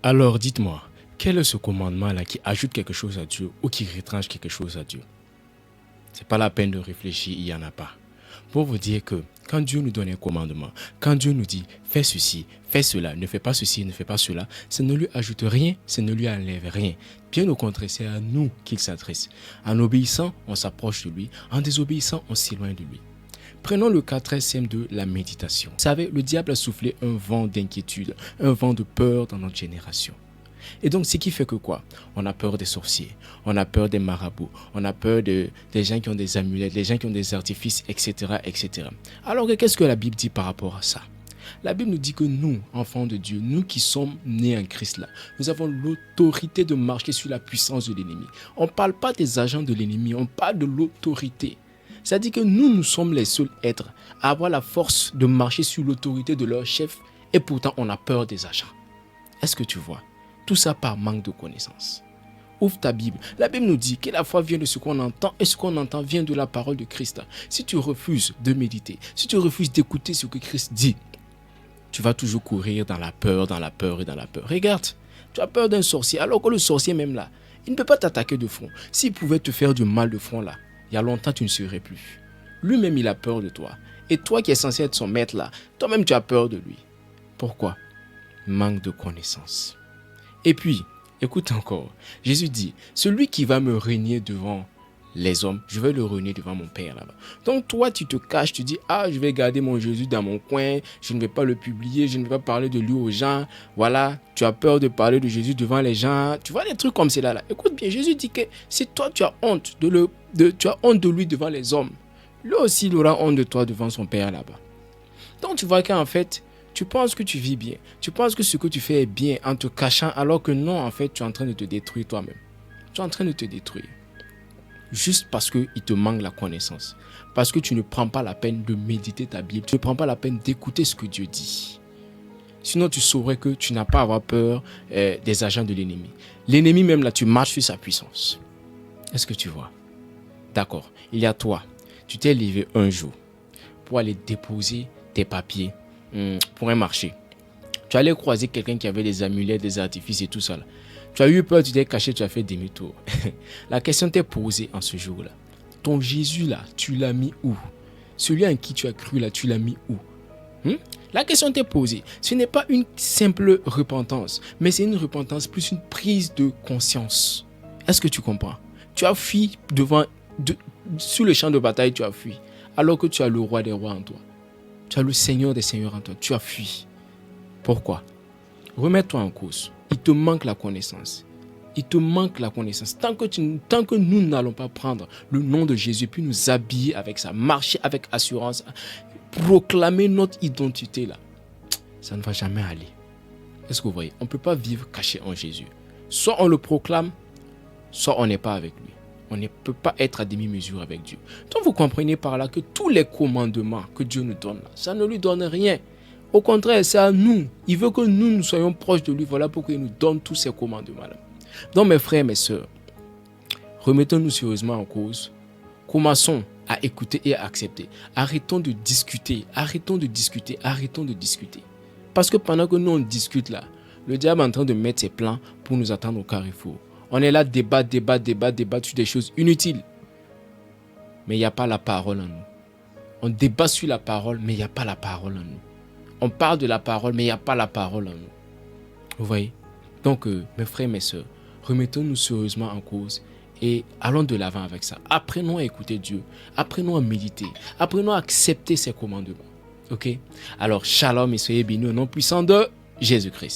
Alors dites-moi, quel est ce commandement-là qui ajoute quelque chose à Dieu ou qui retranche quelque chose à Dieu? C'est pas la peine de réfléchir, il n'y en a pas. Pour vous dire que quand Dieu nous donne un commandement, quand Dieu nous dit fais ceci, fais cela, ne fais pas ceci, ne fais pas cela, ça ne lui ajoute rien, ça ne lui enlève rien. Bien au contraire, c'est à nous qu'il s'adresse. En obéissant, on s'approche de lui. En désobéissant, on s'éloigne de lui. Prenons le cas très simple de la méditation. Vous savez, le diable a soufflé un vent d'inquiétude, un vent de peur dans notre génération. Et donc, ce qui fait que quoi? On a peur des sorciers, on a peur des marabouts, on a peur des gens qui ont des amulettes, des gens qui ont des artifices, etc., etc. Alors, qu'est-ce que la Bible dit par rapport à ça? La Bible nous dit que nous, enfants de Dieu, nous qui sommes nés en Christ là, nous avons l'autorité de marcher sur la puissance de l'ennemi. On ne parle pas des agents de l'ennemi, on parle de l'autorité. C'est-à-dire que nous sommes les seuls êtres à avoir la force de marcher sur l'autorité de leur chef et pourtant on a peur des agents. Est-ce que tu vois? Tout ça par manque de connaissance. Ouvre ta Bible. La Bible nous dit que la foi vient de ce qu'on entend et ce qu'on entend vient de la parole de Christ. Si tu refuses de méditer, si tu refuses d'écouter ce que Christ dit, tu vas toujours courir dans la peur, dans la peur et dans la peur. Regarde, tu as peur d'un sorcier alors que le sorcier même là, il ne peut pas t'attaquer de front. S'il pouvait te faire du mal de front là, il y a longtemps tu ne serais plus. Lui-même il a peur de toi. Et toi qui es censé être son maître là, toi-même tu as peur de lui. Pourquoi? Manque de connaissance. Et puis, écoute encore, Jésus dit, celui qui va me régner devant les hommes, je vais le régner devant mon Père là-bas. Donc toi, tu te caches, tu dis, je vais garder mon Jésus dans mon coin, je ne vais pas le publier, je ne vais pas parler de lui aux gens. Voilà, tu as peur de parler de Jésus devant les gens. Tu vois des trucs comme cela là. Écoute bien, Jésus dit que si toi tu as honte tu as honte de lui devant les hommes, lui aussi il aura honte de toi devant son Père là-bas. Donc tu vois qu'en fait, tu penses que tu vis bien. Tu penses que ce que tu fais est bien en te cachant alors que non, en fait, tu es en train de te détruire toi-même. Tu es en train de te détruire. Juste parce qu'il te manque la connaissance. Parce que tu ne prends pas la peine de méditer ta Bible. Tu ne prends pas la peine d'écouter ce que Dieu dit. Sinon, tu saurais que tu n'as pas à avoir peur des agents de l'ennemi. L'ennemi même là, tu marches sur sa puissance. Est-ce que tu vois? D'accord. Il y a toi. Tu t'es levé un jour pour aller déposer tes papiers pour un marché. Tu allais croiser quelqu'un qui avait des amulettes, des artifices et tout ça là. Tu as eu peur, tu t'es caché, tu as fait demi-tour. La question t'est posée en ce jour-là. Ton Jésus là, tu l'as mis où? Celui en qui tu as cru là, tu l'as mis où? La question t'est posée. Ce n'est pas une simple repentance, mais c'est une repentance plus une prise de conscience. Est-ce que tu comprends? Tu as fui sur le champ de bataille, tu as fui. Alors que tu as le roi des rois en toi. Tu as le Seigneur des seigneurs en toi. Tu as fui. Pourquoi? Remets-toi en cause. Il te manque la connaissance. Il te manque la connaissance. Tant que nous n'allons pas prendre le nom de Jésus puis nous habiller avec ça, marcher avec assurance, proclamer notre identité là, ça ne va jamais aller. Est-ce que vous voyez? On ne peut pas vivre caché en Jésus. Soit on le proclame, soit on n'est pas avec lui. On ne peut pas être à demi-mesure avec Dieu. Donc vous comprenez par là que tous les commandements que Dieu nous donne, ça ne lui donne rien. Au contraire, c'est à nous. Il veut que nous soyons proches de lui. Voilà pourquoi il nous donne tous ces commandements-là. Donc mes frères, mes sœurs, remettons-nous sérieusement en cause. Commençons à écouter et à accepter. Arrêtons de discuter. Arrêtons de discuter. Arrêtons de discuter. Parce que pendant que nous on discute là, le diable est en train de mettre ses plans pour nous attendre au carrefour. On est là, débat sur des choses inutiles. Mais il n'y a pas la parole en nous. On débat sur la parole, mais il n'y a pas la parole en nous. On parle de la parole, mais il n'y a pas la parole en nous. Vous voyez? Donc, mes frères, mes sœurs, remettons-nous sérieusement en cause et allons de l'avant avec ça. Apprenons à écouter Dieu. Apprenons à méditer. Apprenons à accepter ses commandements. Ok? Alors, shalom et soyez bénis au nom puissant de Jésus-Christ.